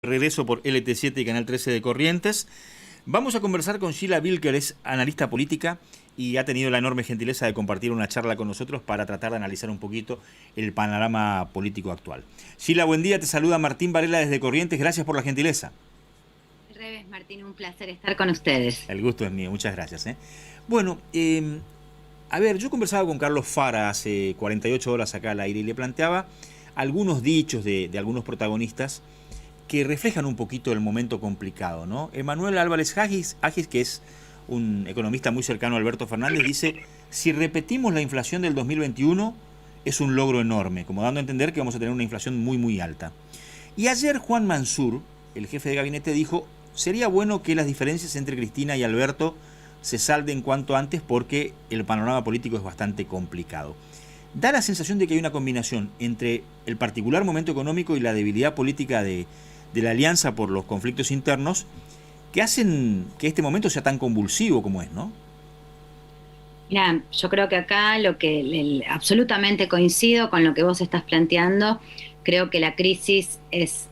Regreso por LT7 y Canal 13 de Corrientes. Vamos a conversar con Sheila Bilker, es analista política y ha tenido la enorme gentileza de compartir una charla con nosotros para tratar de analizar un poquito el panorama político actual. Sheila, buen día, te saluda Martín Varela desde Corrientes, gracias por la gentileza. Al revés, Martín, un placer estar con ustedes. El gusto es mío, muchas gracias. Bueno, a ver, yo conversaba con Carlos Fara hace 48 horas acá al aire y le planteaba algunos dichos de algunos protagonistas que reflejan un poquito el momento complicado, ¿no? Emanuel Álvarez Agis, que es un economista muy cercano a Alberto Fernández, dice: si repetimos la inflación del 2021 es un logro enorme, como dando a entender que vamos a tener una inflación muy muy alta. Y ayer Juan Mansur, el jefe de gabinete, dijo: sería bueno que las diferencias entre Cristina y Alberto se salden cuanto antes porque el panorama político es bastante complicado. Da la sensación de que hay una combinación entre el particular momento económico y la debilidad política de la alianza por los conflictos internos que hacen que este momento sea tan convulsivo como es, ¿no? Mira, yo creo que acá absolutamente coincido con lo que vos estás planteando. Creo que la crisis es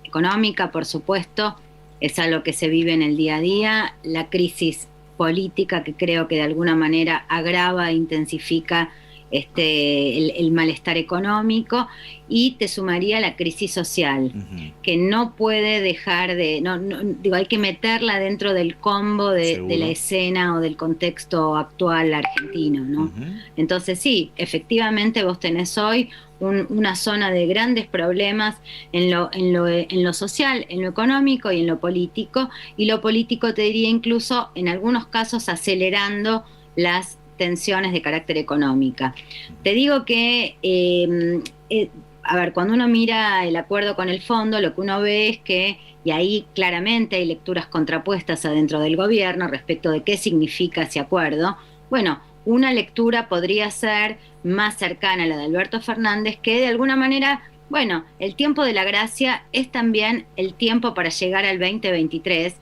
económica, por supuesto, es algo que se vive en el día a día. La crisis política, que creo que de alguna manera agrava e intensifica el malestar económico, y te sumaría la crisis social, que no puede dejar de, digo, hay que meterla dentro del combo de la escena o del contexto actual argentino, ¿no? Entonces sí, efectivamente vos tenés hoy una zona de grandes problemas en lo social, en lo económico y en lo político, y lo político te diría incluso en algunos casos acelerando las tensiones de carácter económica. Te digo que, a ver, cuando uno mira el acuerdo con el fondo, lo que uno ve es que, y ahí claramente hay lecturas contrapuestas adentro del gobierno respecto de qué significa ese acuerdo. Bueno, una lectura podría ser más cercana a la de Alberto Fernández, que de alguna manera, bueno, el tiempo de la gracia es también el tiempo para llegar al 2023.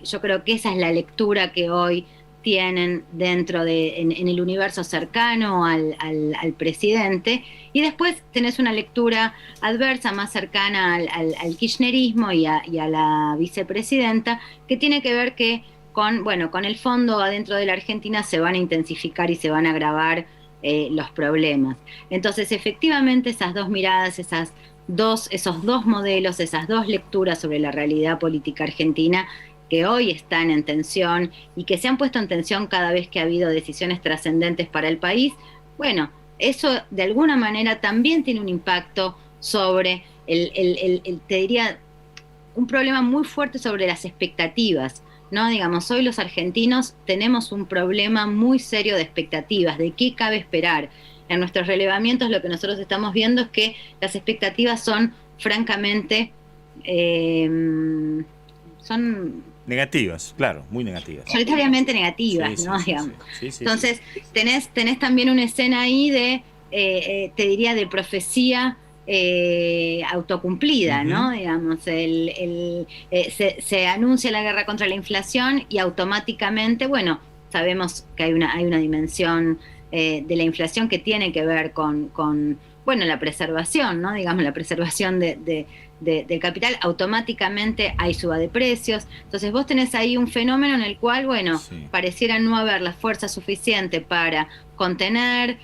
Yo creo que esa es la lectura que hoy tienen dentro en el universo cercano al presidente, y después tenés una lectura adversa más cercana al kirchnerismo y a la vicepresidenta, que tiene que ver que con el fondo adentro de la Argentina se van a intensificar y se van a agravar los problemas. Entonces, efectivamente, esas dos miradas, esos dos modelos, esas dos lecturas sobre la realidad política argentina, que hoy están en tensión y que se han puesto en tensión cada vez que ha habido decisiones trascendentes para el país, bueno, eso de alguna manera también tiene un impacto sobre te diría, un problema muy fuerte sobre las expectativas, ¿no? Digamos, hoy los argentinos tenemos un problema muy serio de expectativas, de qué cabe esperar. En nuestros relevamientos lo que nosotros estamos viendo es que las expectativas son francamente negativas, claro, muy negativas. Mayoritariamente negativas, ¿no? Digamos. Entonces, tenés también una escena ahí de, te diría, de profecía autocumplida, ¿no? Digamos, se anuncia la guerra contra la inflación y automáticamente, bueno, sabemos que hay una dimensión de la inflación que tiene que ver con bueno, la preservación, ¿no? Digamos, la preservación del capital. Automáticamente hay suba de precios. Entonces vos tenés ahí un fenómeno en el cual, bueno, pareciera no haber la fuerza suficiente para contener.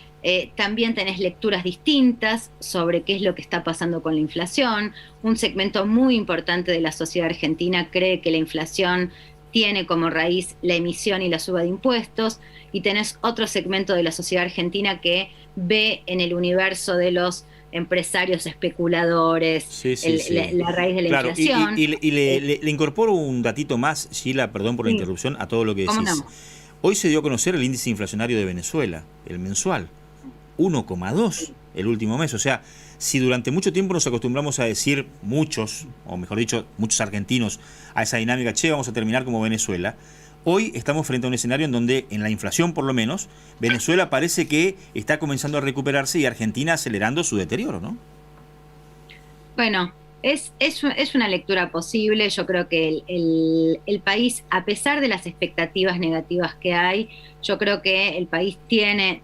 También tenés lecturas distintas sobre qué es lo que está pasando con la inflación. Un segmento muy importante de la sociedad argentina cree que la inflación tiene como raíz la emisión y la suba de impuestos, y tenés otro segmento de la sociedad argentina que ve en el universo de los empresarios especuladores la raíz de la inflación. Y le incorporo un datito más, Sheila, perdón por la interrupción, a todo lo que decís. No? Hoy se dio a conocer el índice inflacionario de Venezuela, el mensual, 1,2 el último mes. O sea, si durante mucho tiempo nos acostumbramos a decir muchos, o mejor dicho, muchos argentinos, a esa dinámica, che, vamos a terminar como Venezuela, hoy estamos frente a un escenario en donde, en la inflación por lo menos, Venezuela parece que está comenzando a recuperarse y Argentina acelerando su deterioro, ¿no? Bueno, Es una lectura posible. Yo creo que el país, a pesar de las expectativas negativas que hay, yo creo que el país tiene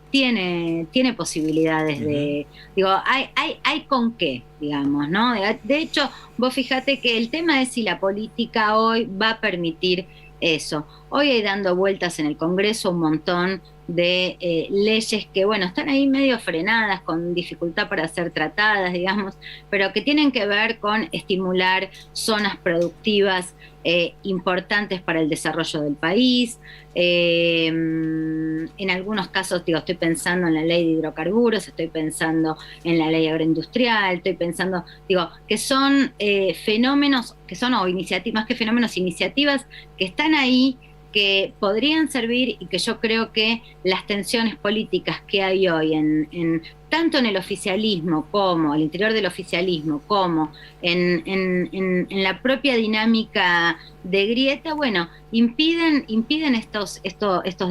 posibilidades de, digo, hay con qué, digamos, ¿no? De hecho, vos fíjate que el tema es si la política hoy va a permitir eso. Hoy hay dando vueltas en el Congreso un montón de leyes que, bueno, están ahí medio frenadas, con dificultad para ser tratadas, digamos, pero que tienen que ver con estimular zonas productivas importantes para el desarrollo del país. En algunos casos, digo, estoy pensando en la ley de hidrocarburos, estoy pensando en la ley agroindustrial, estoy pensando, digo, que son fenómenos, que son, o iniciativas, más que fenómenos, iniciativas que están ahí, que podrían servir, y que yo creo que las tensiones políticas que hay hoy tanto en el oficialismo como al interior del oficialismo, como en la propia dinámica de grieta, bueno, impiden estos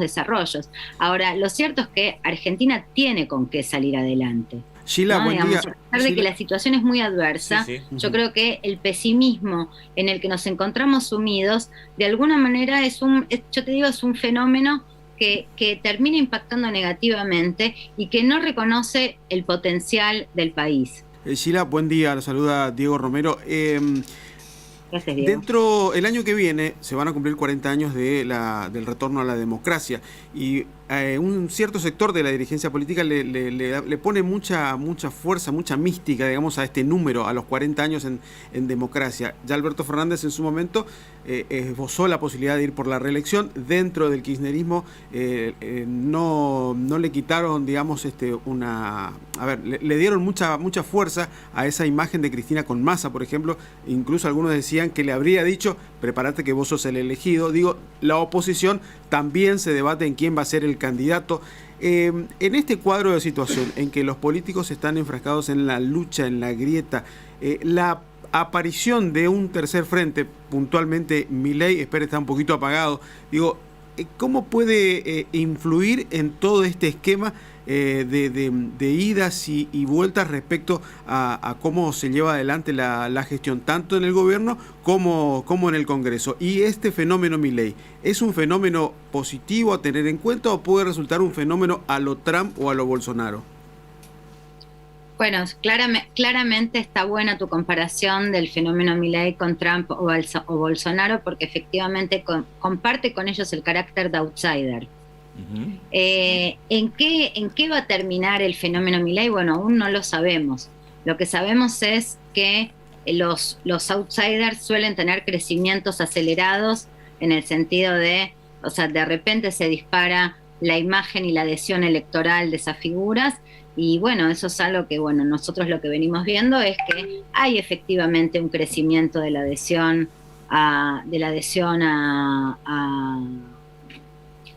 desarrollos. Ahora, lo cierto es que Argentina tiene con qué salir adelante. Sheila, ¿no? buen Digamos, día. a pesar de que la situación es muy adversa, Sí, sí. yo creo que el pesimismo en el que nos encontramos sumidos, de alguna manera es un fenómeno que termina impactando negativamente y que no reconoce el potencial del país. Sheila, buen día. La saluda Diego Romero. Gracias, Diego. Dentro el año que viene se van a cumplir 40 años del retorno a la democracia, y un cierto sector de la dirigencia política le pone mucha fuerza, mucha mística, digamos, a este número, a los 40 años en democracia. Ya Alberto Fernández en su momento esbozó la posibilidad de ir por la reelección. Dentro del kirchnerismo no le quitaron, digamos, le dieron mucha fuerza a esa imagen de Cristina con Massa, por ejemplo. Incluso algunos decían que le habría dicho: prepárate que vos sos el elegido. Digo, la oposición también se debate en quién va a ser el candidato. En este cuadro de situación en que los políticos están enfrascados en la lucha, en la grieta, la aparición de un tercer frente, puntualmente Milei, está un poquito apagado, digo, ¿cómo puede influir en todo este esquema de idas y vueltas respecto a cómo se lleva adelante la gestión, tanto en el gobierno como en el Congreso? Y este fenómeno Milei, ¿es un fenómeno positivo a tener en cuenta o puede resultar un fenómeno a lo Trump o a lo Bolsonaro? Bueno, claramente está buena tu comparación del fenómeno Milei con Trump o Bolsonaro, porque efectivamente comparte con ellos el carácter de outsider. Uh-huh. ¿En qué va a terminar el fenómeno Milei? Bueno, aún no lo sabemos. Lo que sabemos es que los outsiders suelen tener crecimientos acelerados, en el sentido de, o sea, de repente se dispara la imagen y la adhesión electoral de esas figuras. Y bueno, eso es algo que, bueno, nosotros lo que venimos viendo es que hay efectivamente un crecimiento de la adhesión a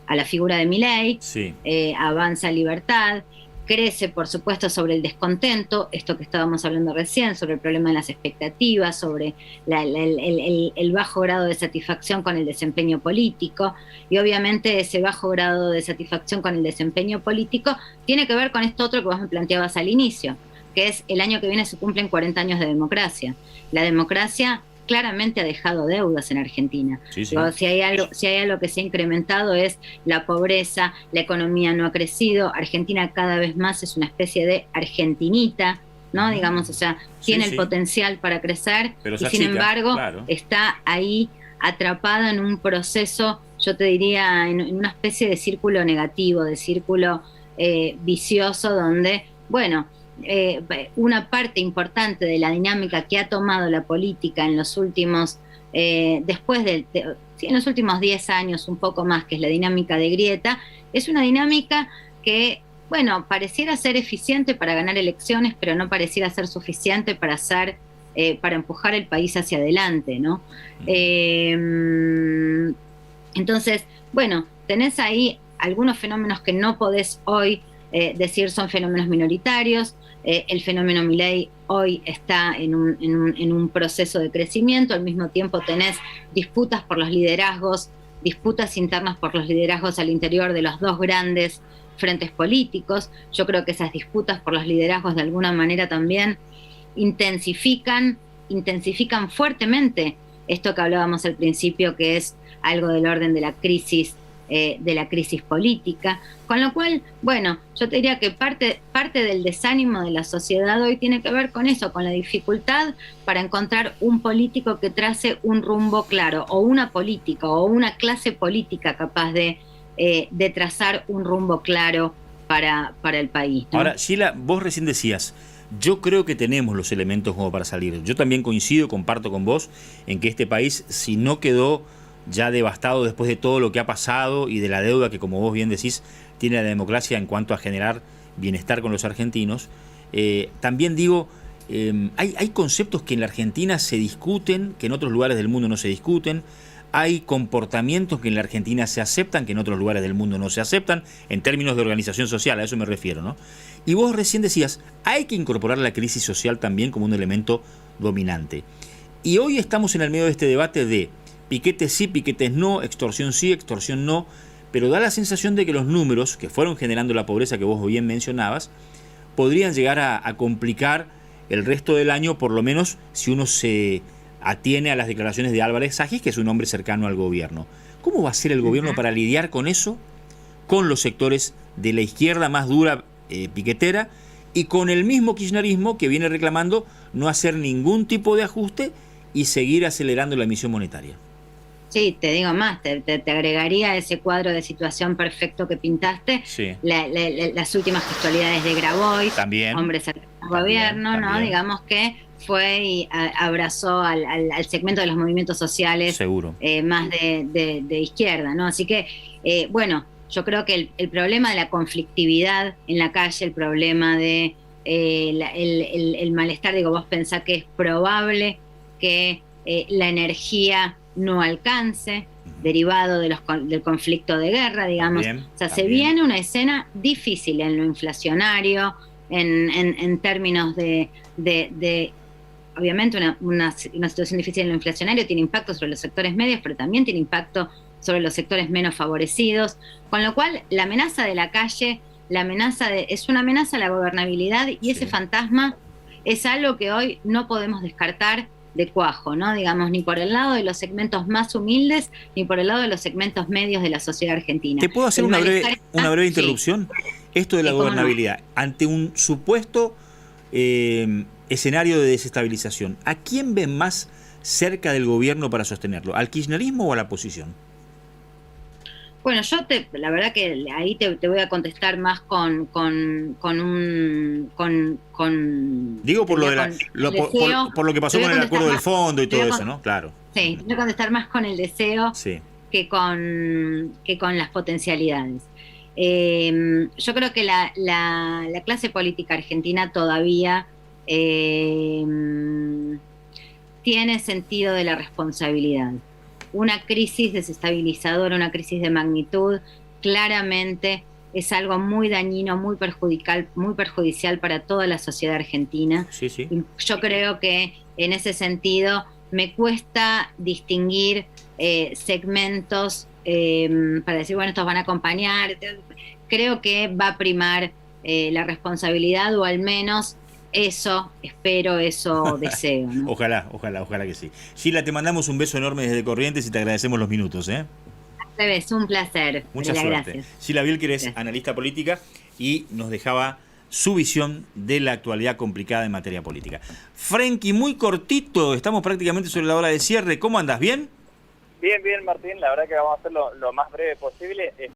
la figura de Milei. Sí. Avanza Libertad, crece por supuesto sobre el descontento, esto que estábamos hablando recién, sobre el problema de las expectativas, sobre el bajo grado de satisfacción con el desempeño político, y obviamente ese bajo grado de satisfacción con el desempeño político tiene que ver con esto otro que vos me planteabas al inicio, que es el año que viene se cumplen 40 años de democracia. La democracia claramente ha dejado deudas en Argentina. Sí, sí. Si hay algo que se ha incrementado es la pobreza, la economía no ha crecido, Argentina cada vez más es una especie de argentinita, ¿no? Digamos, o sea, tiene el potencial para crecer, pero y sin embargo está ahí atrapada en un proceso, yo te diría, en una especie de círculo negativo, de círculo vicioso, donde, bueno, una parte importante de la dinámica que ha tomado la política en los últimos, en los últimos 10 años, un poco más, que es la dinámica de grieta, es una dinámica que, bueno, pareciera ser eficiente para ganar elecciones, pero no pareciera ser suficiente para empujar el país hacia adelante, ¿no? Entonces, bueno, tenés ahí algunos fenómenos que no podés hoy decir son fenómenos minoritarios. El fenómeno Milei hoy está en un proceso de crecimiento. Al mismo tiempo tenés disputas por los liderazgos, disputas internas por los liderazgos al interior de los dos grandes frentes políticos. Yo creo que esas disputas por los liderazgos de alguna manera también intensifican intensifican fuertemente esto que hablábamos al principio, que es algo del orden de la crisis política, con lo cual, bueno, yo te diría que parte del desánimo de la sociedad hoy tiene que ver con eso, con la dificultad para encontrar un político que trace un rumbo claro, o una política, o una clase política capaz de trazar un rumbo claro para el país, ¿no? Ahora, Sheila, vos recién decías, yo creo que tenemos los elementos como para salir. Yo también coincido, comparto con vos, en que este país, si no quedó ya devastado después de todo lo que ha pasado y de la deuda que, como vos bien decís, tiene la democracia en cuanto a generar bienestar con los argentinos, también digo, hay conceptos que en la Argentina se discuten, que en otros lugares del mundo no se discuten. Hay comportamientos que en la Argentina se aceptan, que en otros lugares del mundo no se aceptan, en términos de organización social, a eso me refiero, ¿no? Y vos recién decías, hay que incorporar la crisis social también como un elemento dominante. Y hoy estamos en el medio de este debate de piquetes sí, piquetes no, extorsión sí, extorsión no, pero da la sensación de que los números que fueron generando la pobreza que vos bien mencionabas, podrían llegar a complicar el resto del año, por lo menos si uno se atiene a las declaraciones de Álvarez Agis, que es un hombre cercano al gobierno. ¿Cómo va a ser el gobierno para lidiar con eso, con los sectores de la izquierda más dura, piquetera, y con el mismo kirchnerismo que viene reclamando no hacer ningún tipo de ajuste y seguir acelerando la emisión monetaria? Sí, te digo más, te agregaría ese cuadro de situación perfecto que pintaste, sí. Las últimas gestualidades de Grabois, también, hombres al gobierno, también. ¿no? Digamos que fue y abrazó al segmento de los movimientos sociales, seguro, más de izquierda, ¿no? Así que, bueno, yo creo que el problema de la conflictividad en la calle, el problema de el malestar, digo, vos pensás que es probable que la energía no alcance, derivado del conflicto de guerra, digamos. También, o sea, se viene una escena difícil en lo inflacionario, en términos de obviamente una situación difícil en lo inflacionario tiene impacto sobre los sectores medios, pero también tiene impacto sobre los sectores menos favorecidos, con lo cual la amenaza de la calle, es una amenaza a la gobernabilidad, y ese fantasma es algo que hoy no podemos descartar de cuajo, ¿no? Digamos, ni por el lado de los segmentos más humildes, ni por el lado de los segmentos medios de la sociedad argentina. ¿Te puedo hacer una breve interrupción? Sí. Esto de la gobernabilidad, no, ante un supuesto escenario de desestabilización, ¿a quién ven más cerca del gobierno para sostenerlo? ¿Al kirchnerismo o a la oposición? Bueno, yo la verdad que ahí te voy a contestar más con digo por por lo que pasó con el acuerdo del fondo y todo eso, ¿no? Claro. Sí, voy a contestar más con el deseo que con las potencialidades. Yo creo que la clase política argentina todavía tiene sentido de la responsabilidad. Una crisis desestabilizadora, una crisis de magnitud, claramente es algo muy dañino, muy perjudicial para toda la sociedad argentina. Sí, sí. Yo creo que en ese sentido me cuesta distinguir segmentos para decir, bueno, estos van a acompañar. Creo que va a primar la responsabilidad, o al menos eso espero, eso deseo, ¿no? Ojalá que sí. Sheila, te mandamos un beso enorme desde Corrientes y te agradecemos los minutos, ¿eh? Al revés, un placer. Muchas suerte. Gracias. Sheila Vilker es analista política y nos dejaba su visión de la actualidad complicada en materia política. Frenkie, muy cortito, estamos prácticamente sobre la hora de cierre. ¿Cómo andas? ¿Bien? Bien, Martín, la verdad que vamos a hacer lo más breve posible.